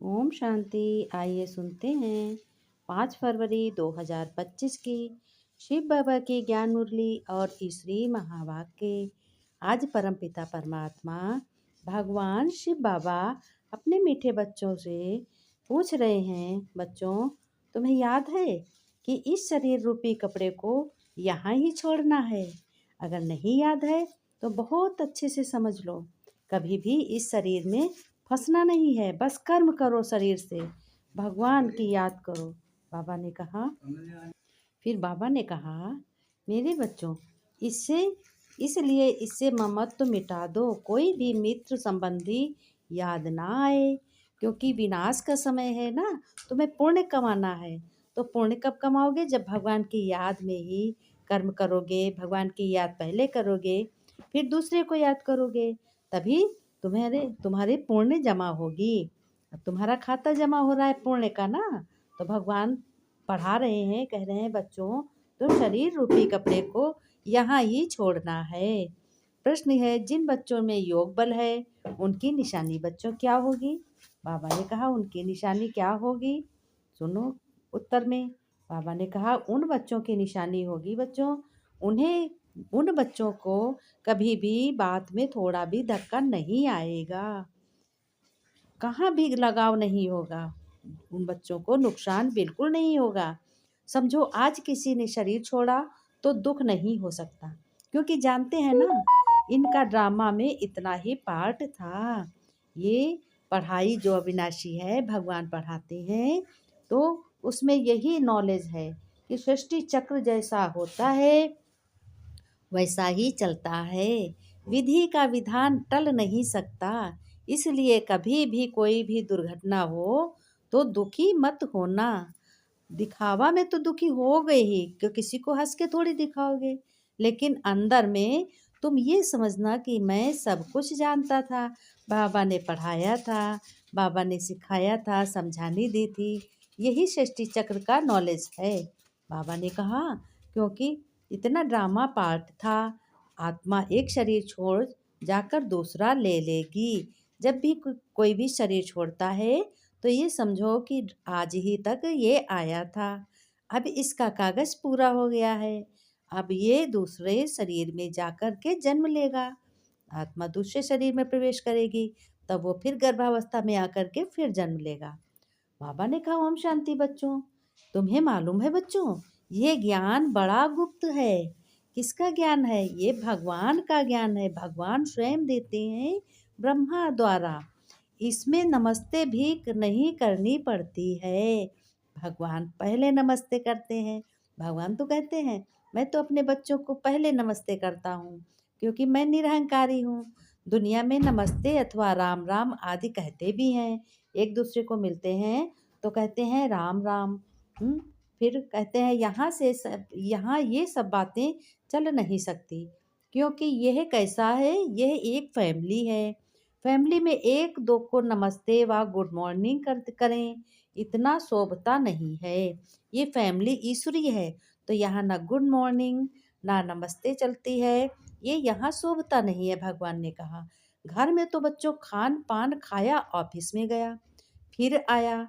ओम शांति। आइए सुनते हैं 5 फरवरी 2025 की शिव बाबा की ज्ञान मुरली और ईश्वरी महावाक्य। आज परमपिता परमात्मा भगवान शिव बाबा अपने मीठे बच्चों से पूछ रहे हैं, बच्चों तुम्हें याद है कि इस शरीर रूपी कपड़े को यहाँ ही छोड़ना है। अगर नहीं याद है तो बहुत अच्छे से समझ लो, कभी भी इस शरीर में फंसना नहीं है, बस कर्म करो शरीर से, भगवान की याद करो। बाबा ने कहा फिर बाबा ने कहा, मेरे बच्चों, इससे इसलिए इससे ममत्व मिटा दो, कोई भी मित्र संबंधी याद ना आए, क्योंकि विनाश का समय है ना। तुम्हें पुण्य कमाना है, तो पुण्य कब कमाओगे? जब भगवान की याद में ही कर्म करोगे, भगवान की याद पहले करोगे, फिर दूसरे को याद करोगे, तभी तुम्हारे पुण्य जमा होगी। अब तुम्हारा खाता जमा हो रहा है पुण्य का ना, तो भगवान पढ़ा रहे हैं, कह रहे हैं, बच्चों तो शरीर रूपी कपड़े को यहाँ ही छोड़ना है। प्रश्न है, जिन बच्चों में योग बल है उनकी निशानी बच्चों क्या होगी? बाबा ने कहा उनकी निशानी क्या होगी? सुनो उत्तर में। बाबा ने कहा उन बच्चों की निशानी होगी, बच्चों, उन बच्चों को कभी भी बात में थोड़ा भी धक्का नहीं आएगा, कहाँ भी लगाव नहीं होगा, उन बच्चों को नुकसान बिल्कुल नहीं होगा। समझो आज किसी ने शरीर छोड़ा तो दुख नहीं हो सकता, क्योंकि जानते हैं ना, इनका ड्रामा में इतना ही पार्ट था। ये पढ़ाई जो अविनाशी है, भगवान पढ़ाते हैं, तो उसमें यही नॉलेज है कि सृष्टि चक्र जैसा होता है वैसा ही चलता है। विधि का विधान टल नहीं सकता, इसलिए कभी भी कोई भी दुर्घटना हो तो दुखी मत होना। दिखावा में तो दुखी हो गए ही, क्यों किसी को हंस के थोड़ी दिखाओगे, लेकिन अंदर में तुम ये समझना कि मैं सब कुछ जानता था, बाबा ने पढ़ाया था, बाबा ने सिखाया था, समझानी दी थी। यही सृष्टि चक्र का नॉलेज है। बाबा ने कहा क्योंकि इतना ड्रामा पार्ट था, आत्मा एक शरीर छोड़ जाकर दूसरा ले लेगी। जब भी कोई भी शरीर छोड़ता है तो ये समझो कि आज ही तक ये आया था, अब इसका कागज पूरा हो गया है, अब ये दूसरे शरीर में जाकर के जन्म लेगा। आत्मा दूसरे शरीर में प्रवेश करेगी, तब वो फिर गर्भावस्था में आकर के फिर जन्म लेगा। बाबा ने कहा ओम शांति। बच्चों, तुम्हें मालूम है बच्चों, ये ज्ञान बड़ा गुप्त है। किसका ज्ञान है? ये भगवान का ज्ञान है, भगवान स्वयं देते हैं ब्रह्मा द्वारा। इसमें नमस्ते भी नहीं करनी पड़ती है, भगवान पहले नमस्ते करते हैं। भगवान तो कहते हैं मैं तो अपने बच्चों को पहले नमस्ते करता हूँ, क्योंकि मैं निरहंकारी हूँ। दुनिया में नमस्ते अथवा राम राम आदि कहते भी हैं, एक दूसरे को मिलते हैं तो कहते हैं राम राम। फिर कहते हैं यहाँ ये सब बातें चल नहीं सकती, क्योंकि यह कैसा है, यह एक फैमिली है। फैमिली में एक दो को नमस्ते व गुड मॉर्निंग करें, इतना शोभता नहीं है। ये फैमिली ईश्वरी है, तो यहाँ ना गुड मॉर्निंग ना नमस्ते चलती है, ये यहाँ शोभता नहीं है। भगवान ने कहा घर में तो बच्चों खान पान खाया, ऑफिस में गया, फिर आया,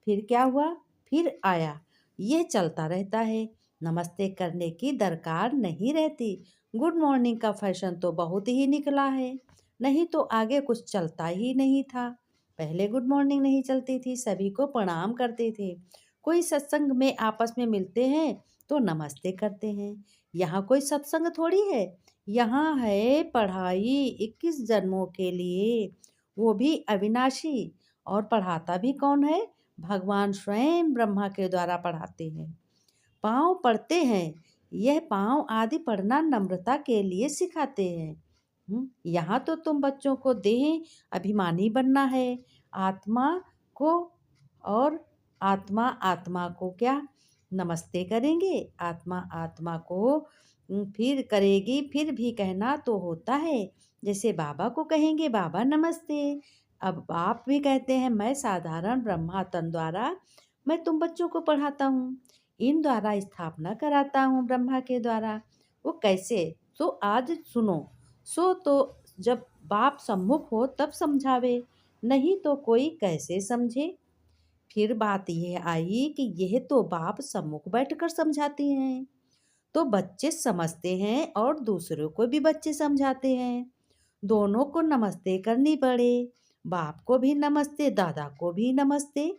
फिर क्या हुआ, फिर आया, ये चलता रहता है। नमस्ते करने की दरकार नहीं रहती। गुड मॉर्निंग का फैशन तो बहुत ही निकला है, नहीं तो आगे कुछ चलता ही नहीं था। पहले गुड मॉर्निंग नहीं चलती थी, सभी को प्रणाम करते थे। कोई सत्संग में आपस में मिलते हैं तो नमस्ते करते हैं। यहाँ कोई सत्संग थोड़ी है, यहाँ है पढ़ाई 21 जन्मों के लिए, वो भी अविनाशी। और पढ़ाता भी कौन है? भगवान स्वयं ब्रह्मा के द्वारा पढ़ाते हैं। पाँव पढ़ते हैं, यह पाँव आदि पढ़ना नम्रता के लिए सिखाते हैं। यहाँ तो तुम बच्चों को देह अभिमानी बनना है, आत्मा को, और आत्मा आत्मा को क्या नमस्ते करेंगे? आत्मा आत्मा को फिर करेगी, फिर भी कहना तो होता है। जैसे बाबा को कहेंगे बाबा नमस्ते, अब आप भी कहते हैं मैं साधारण ब्रह्मा तन द्वारा मैं तुम बच्चों को पढ़ाता हूँ, इन द्वारा स्थापना कराता हूँ ब्रह्मा के द्वारा। वो कैसे? तो आज सुनो, सो तो जब बाप सम्मुख हो तब समझावे, नहीं तो कोई कैसे समझे। फिर बात यह आई कि यह तो बाप सम्मुख बैठकर समझाते हैं, तो बच्चे समझते हैं और दूसरों को भी बच्चे समझाते हैं। दोनों को नमस्ते करनी पड़े, बाप को भी नमस्ते, दादा को भी नमस्ते।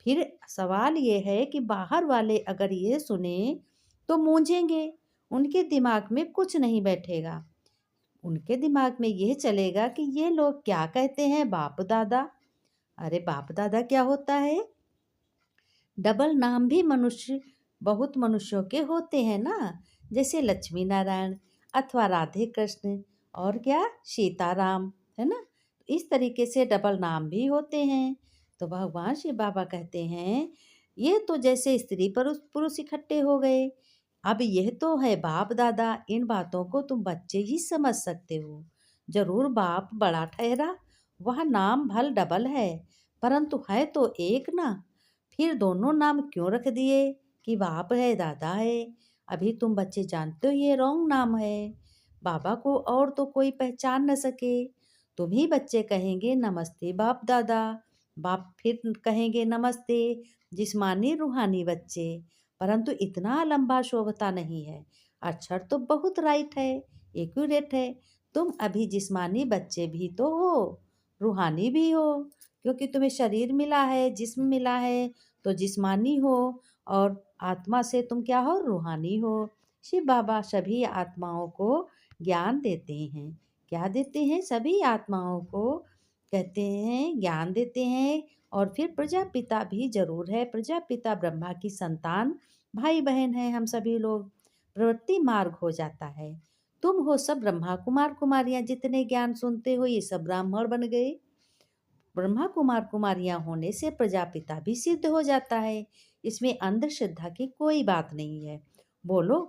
फिर सवाल ये है कि बाहर वाले अगर ये सुने तो मूंझेंगे, उनके दिमाग में कुछ नहीं बैठेगा। उनके दिमाग में ये चलेगा कि ये लोग क्या कहते हैं बाप दादा। अरे बाप दादा क्या होता है? डबल नाम भी मनुष्य, बहुत मनुष्यों के होते हैं ना, जैसे लक्ष्मी नारायण अथवा राधे कृष्ण और क्या सीताराम, है ना। इस तरीके से डबल नाम भी होते हैं। तो भगवान शिव बाबा कहते हैं ये तो जैसे स्त्री पुरुष पुरुष इकट्ठे हो गए। अब यह तो है बाप दादा, इन बातों को तुम बच्चे ही समझ सकते हो। जरूर बाप बड़ा ठहरा, वह नाम भल डबल है, परंतु है तो एक ना। फिर दोनों नाम क्यों रख दिए कि बाप है दादा है? अभी तुम बच्चे जानते हो ये रॉन्ग नाम है। बाबा को और तो कोई पहचान न सके। तुम ही बच्चे कहेंगे नमस्ते बाप दादा, बाप फिर कहेंगे नमस्ते। जिस्मानी रूहानी बच्चे, परंतु इतना लंबा शोभता नहीं है। अक्षर तो बहुत राइट है, एक्यूरेट है। तुम अभी जिस्मानी बच्चे भी तो हो, रूहानी भी हो, क्योंकि तुम्हें शरीर मिला है, जिस्म मिला है, तो जिस्मानी हो, और आत्मा से तुम क्या हो? रूहानी हो। शिव बाबा सभी आत्माओं को ज्ञान देते हैं। क्या देते हैं? सभी आत्माओं को कहते हैं ज्ञान देते हैं। और फिर प्रजापिता भी जरूर है, प्रजापिता ब्रह्मा की संतान, भाई बहन है हम सभी लोग। प्रवृत्ति मार्ग हो जाता है। तुम हो सब ब्रह्मा कुमार कुमारियां, जितने ज्ञान सुनते हो ये सब ब्राह्मण बन गए। ब्रह्मा कुमार कुमारियां होने से प्रजापिता भी सिद्ध हो जाता है। इसमें अंधश्रद्धा की कोई बात नहीं है। बोलो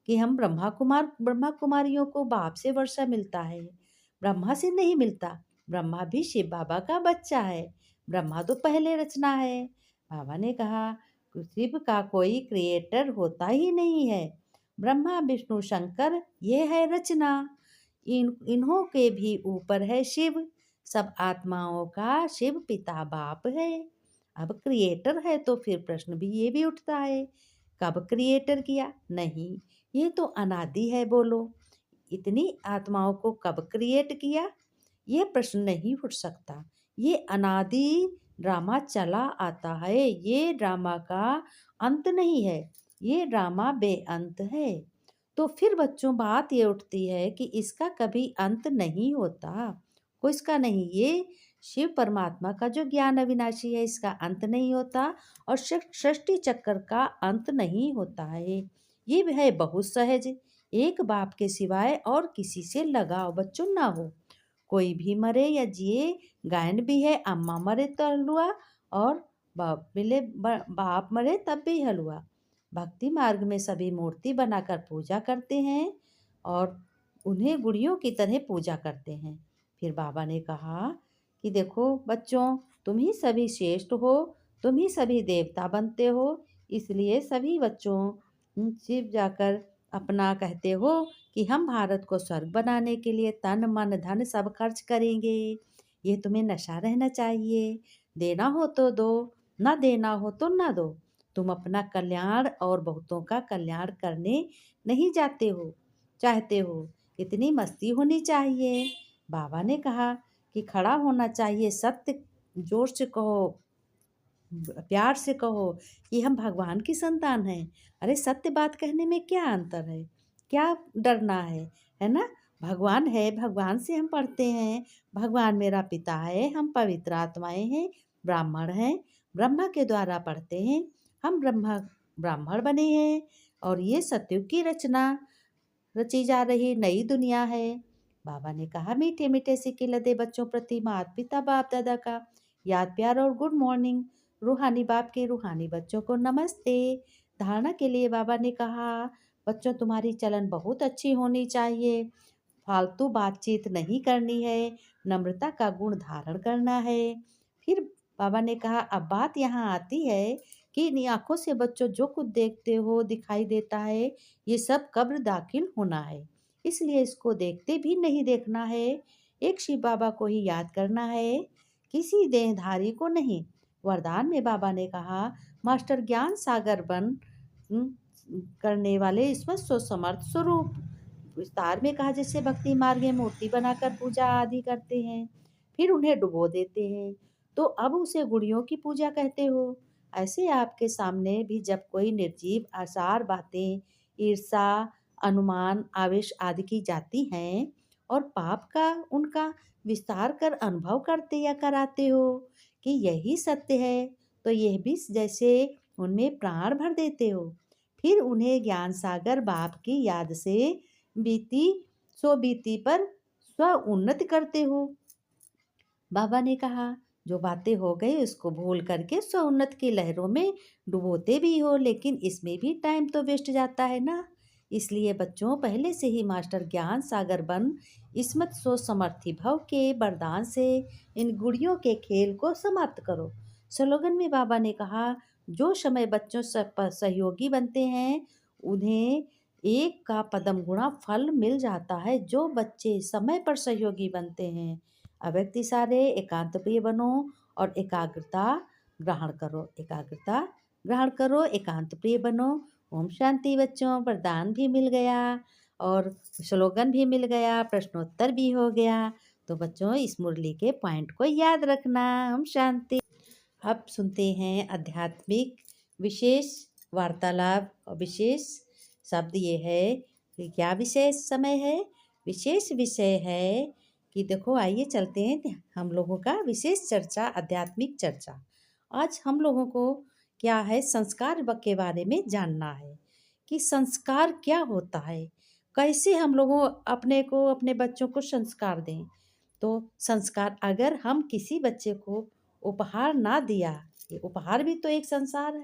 कि हम ब्रह्मा कुमारियों को बाप से वर्षा मिलता है, ब्रह्मा से नहीं मिलता। ब्रह्मा भी शिव बाबा का बच्चा है, ब्रह्मा तो पहले रचना है। बाबा ने कहा शिव का कोई क्रिएटर होता ही नहीं है। ब्रह्मा विष्णु शंकर ये है रचना। इन्हों के भी ऊपर है शिव। सब आत्माओं का शिव पिता बाप है। अब क्रिएटर है तो फिर प्रश्न भी ये भी उठता है, कब क्रिएटर किया? नहीं, ये तो अनादि है। बोलो इतनी आत्माओं को कब क्रिएट किया? ये प्रश्न नहीं उठ सकता। ये अनादि ड्रामा चला आता है, ये ड्रामा का अंत नहीं है, ये ड्रामा बेअंत है। तो फिर बच्चों बात ये उठती है कि इसका कभी अंत नहीं होता, कोई इसका नहीं। ये शिव परमात्मा का जो ज्ञान अविनाशी है, इसका अंत नहीं होता, और सृष्टि चक्र का अंत नहीं होता है। ये है बहुत सहज, एक बाप के सिवाय और किसी से लगाव बच्चों ना हो। कोई भी मरे या जिए, गायन भी है, अम्मा मरे तो हलवा, और बाप मरे तब भी हलवा। भक्ति मार्ग में सभी मूर्ति बनाकर पूजा करते हैं और उन्हें गुड़ियों की तरह पूजा करते हैं। फिर बाबा ने कहा कि देखो बच्चों, तुम ही सभी श्रेष्ठ हो, तुम ही सभी देवता बनते हो, इसलिए सभी बच्चों शिव जाकर अपना कहते हो कि हम भारत को स्वर्ग बनाने के लिए तन मन धन सब खर्च करेंगे। ये तुम्हें नशा रहना चाहिए, देना हो तो दो, ना देना हो तो ना दो। तुम अपना कल्याण और बहुतों का कल्याण करने नहीं जाते हो, चाहते हो। इतनी मस्ती होनी चाहिए। बाबा ने कहा कि खड़ा होना चाहिए, सत्य जोर से कहो, प्यार से कहो कि हम भगवान की संतान हैं। अरे सत्य बात कहने में क्या अंतर है? क्या डरना है ना। भगवान है, भगवान से हम पढ़ते हैं, भगवान मेरा पिता है, हम पवित्र आत्माएं हैं, ब्राह्मण हैं, ब्रह्मा के द्वारा पढ़ते हैं, हम ब्राह्मण बने हैं। और ये सत्युग की रचना रची जा रही नई दुनिया है। बाबा ने कहा मीठे मीठे सिक्के लदे बच्चों प्रति माता पिता बाप दादा का याद प्यार और गुड मॉर्निंग। रूहानी बाप के रूहानी बच्चों को नमस्ते। धारणा के लिए बाबा ने कहा बच्चों तुम्हारी चलन बहुत अच्छी होनी चाहिए, फालतू बातचीत नहीं करनी है, नम्रता का गुण धारण करना है। फिर बाबा ने कहा अब बात यहाँ आती है कि इन आँखों से बच्चों जो कुछ देखते हो दिखाई देता है, ये सब कब्र दाखिल होना है, इसलिए इसको देखते भी नहीं देखना है। एक शिव बाबा को ही याद करना है, किसी देहधारी को नहीं। वरदान में बाबा ने कहा, मास्टर ज्ञान सागर बन हम्म, करने वाले इसमें समर्थ स्वरूप। विस्तार में कहा, जैसे भक्ति मार्ग में मूर्ति बनाकर पूजा आदि करते हैं, फिर उन्हें डुबो देते हैं, तो अब उसे गुड़ियों की पूजा कहते हो। ऐसे आपके सामने भी जब कोई निर्जीव आसार बातें, ईर्षा, अनुमान, आवेश आदि की जाती हैं और पाप का उनका विस्तार कर अनुभव करते या कराते हो कि यही सत्य है, तो यह भी जैसे उनमें प्राण भर देते हो। फिर उन्हें ज्ञान सागर बाप की याद से बीती बीती पर स्व उन्नति करते हो। बाबा ने कहा, जो बातें हो गई उसको भूल करके स्व उन्नत की लहरों में डुबोते भी हो, लेकिन इसमें भी टाइम तो वेस्ट जाता है ना। इसलिए बच्चों, पहले से ही मास्टर ज्ञान सागर बन इसमत सो समर्थी भव के वरदान से इन गुड़ियों के खेल को समाप्त करो। स्लोगन में बाबा ने कहा, जो समय बच्चों सहयोगी बनते हैं उन्हें एक का पदम गुणा फल मिल जाता है। जो बच्चे समय पर सहयोगी बनते हैं, अव्यक्ति सारे एकांत प्रिय बनो और एकाग्रता ग्रहण करो, एकाग्रता ग्रहण करो, एकांत प्रिय बनो। ओम शांति बच्चों, वरदान भी मिल गया और स्लोगन भी मिल गया, प्रश्नोत्तर भी हो गया। तो बच्चों, इस मुरली के पॉइंट को याद रखना। ओम शांति। अब सुनते हैं आध्यात्मिक विशेष वार्तालाप और विशेष शब्द। ये है कि क्या विशेष समय है, विशेष विषय है कि देखो, आइए चलते हैं हम लोगों का विशेष चर्चा, आध्यात्मिक चर्चा। आज हम लोगों को क्या है, संस्कार के बारे में जानना है कि संस्कार क्या होता है, कैसे हम लोगों अपने को, अपने बच्चों को संस्कार दें। तो संस्कार, अगर हम किसी बच्चे को उपहार ना दिया, ये उपहार भी तो एक संस्कार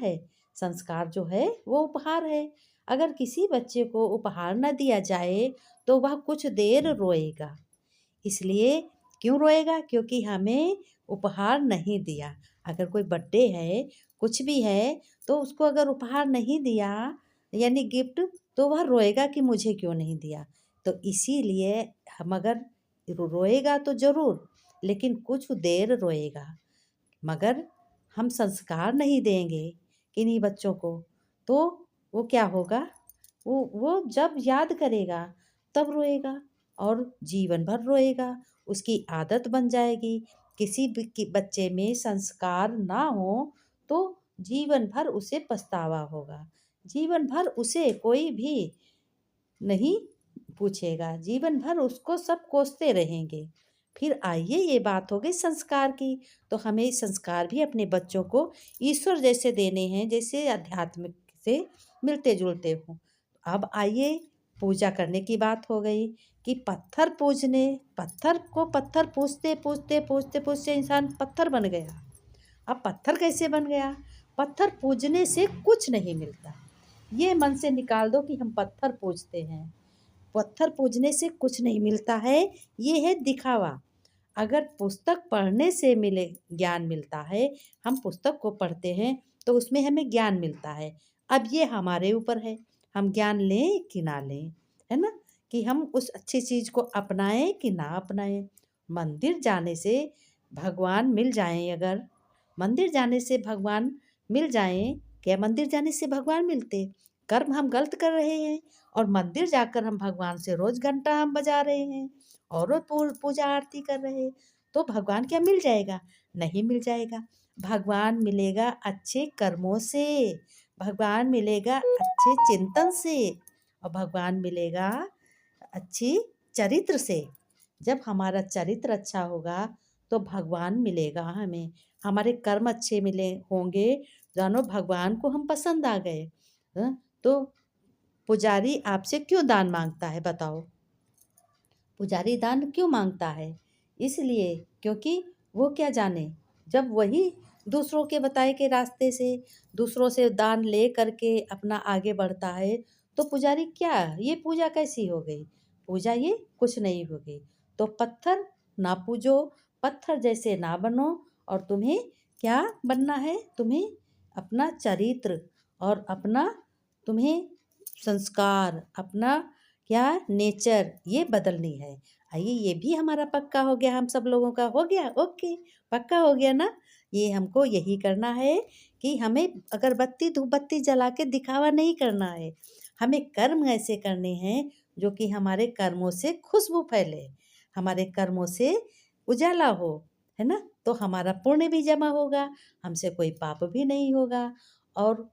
है। संस्कार जो है वो उपहार है। अगर किसी बच्चे को उपहार ना दिया जाए तो वह कुछ देर रोएगा। इसलिए क्यों रोएगा? क्योंकि हमें उपहार नहीं दिया। अगर कोई बर्थडे है, कुछ भी है, तो उसको अगर उपहार नहीं दिया यानी गिफ्ट, तो वह रोएगा कि मुझे क्यों नहीं दिया। तो इसीलिए हम अगर रोएगा तो ज़रूर, लेकिन कुछ देर रोएगा। मगर हम संस्कार नहीं देंगे किन्हीं बच्चों को, तो वो क्या होगा, वो जब याद करेगा तब रोएगा और जीवन भर रोएगा। उसकी आदत बन जाएगी। किसी भी बच्चे में संस्कार ना हो तो जीवन भर उसे पछतावा होगा। जीवन भर उसे कोई भी नहीं पूछेगा, जीवन भर उसको सब कोसते रहेंगे। फिर आइए, ये बात हो गई संस्कार की, तो हमें संस्कार भी अपने बच्चों को ईश्वर जैसे देने हैं, जैसे आध्यात्मिक से मिलते जुलते हों। अब आइए, पूजा करने की बात हो गई कि पत्थर पूजने, पत्थर को पत्थर पूजते पूजते पूजते पूजते इंसान पत्थर बन गया। अब पत्थर कैसे बन गया? पत्थर पूजने से कुछ नहीं मिलता। ये मन से निकाल दो कि हम पत्थर पूजते हैं। पत्थर पूजने से कुछ नहीं मिलता है, ये है दिखावा। अगर पुस्तक पढ़ने से मिले ज्ञान मिलता है, हम पुस्तक को पढ़ते हैं तो उसमें हमें ज्ञान मिलता है। अब ये हमारे ऊपर है, हम ज्ञान लें कि ना लें, है ना, कि हम उस अच्छी चीज़ को अपनाएं कि ना अपनाएं। मंदिर जाने से भगवान मिल जाएं, अगर मंदिर जाने से भगवान मिल जाएं, क्या मंदिर जाने से भगवान मिलते? कर्म हम गलत कर रहे हैं और मंदिर जाकर हम भगवान से रोज घंटा हम बजा रहे हैं और रोज पूजा आरती कर रहे हैं, तो भगवान क्या मिल जाएगा? नहीं मिल जाएगा। भगवान मिलेगा अच्छे कर्मों से, भगवान मिलेगा अच्छे चिंतन से, और भगवान मिलेगा अच्छी चरित्र से। जब हमारा चरित्र अच्छा होगा तो भगवान मिलेगा हमें। हमारे कर्म अच्छे मिले होंगे, जानो भगवान को हम पसंद आ गए। तो पुजारी आपसे क्यों दान मांगता है, बताओ? पुजारी दान क्यों मांगता है? इसलिए क्योंकि वो क्या जाने, जब वही दूसरों के बताए के रास्ते से, दूसरों से दान ले करके अपना आगे बढ़ता है, तो पुजारी क्या, ये पूजा कैसी हो गई? पूजा ये कुछ नहीं हो गई। तो पत्थर ना पूजो, पत्थर जैसे ना बनो, और तुम्हें क्या बनना है? तुम्हें अपना चरित्र और अपना, तुम्हें संस्कार, अपना क्या नेचर, ये बदलनी है। आइए ये भी हमारा पक्का हो गया, हम सब लोगों का हो गया, ओके, पक्का हो गया ना। ये हमको यही करना है कि हमें अगरबत्ती धूपबत्ती जला के दिखावा नहीं करना है। हमें कर्म ऐसे करने हैं जो कि हमारे कर्मों से खुशबू फैले, हमारे कर्मों से उजाला हो, है ना? तो हमारा पुण्य भी जमा होगा, हमसे कोई पाप भी नहीं होगा। और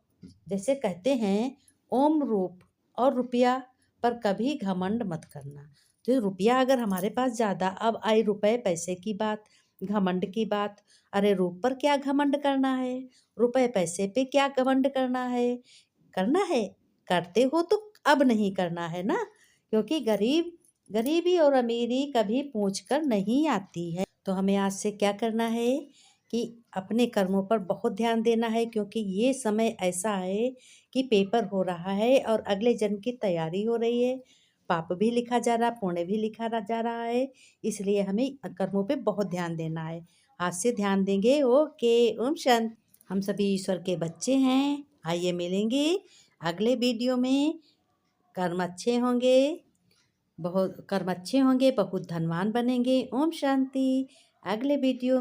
जैसे कहते हैं, ओम रूप और रुपया पर कभी घमंड मत करना। तो रुपया अगर हमारे पास ज़्यादा, अब आई रुपए पैसे की बात, घमंड की बात। अरे रूप पर क्या घमंड करना है? रुपए पैसे पे क्या घमंड करना है? करना है, करते हो तो अब नहीं करना है ना, क्योंकि गरीबी और अमीरी कभी पूछ कर नहीं आती है। तो हमें आज से क्या करना है कि अपने कर्मों पर बहुत ध्यान देना है, क्योंकि ये समय ऐसा है कि पेपर हो रहा है और अगले जन्म की तैयारी हो रही है। पाप भी लिखा जा रहा, पुण्य भी लिखा जा रहा है, इसलिए हमें कर्मों पे बहुत ध्यान देना है। आज से ध्यान देंगे। ओके, ओम शांति। हम सभी ईश्वर के बच्चे हैं। आइए मिलेंगे अगले वीडियो में। कर्म अच्छे होंगे, बहुत कर्म अच्छे होंगे, बहुत धनवान बनेंगे। ओम शांति। अगले वीडियो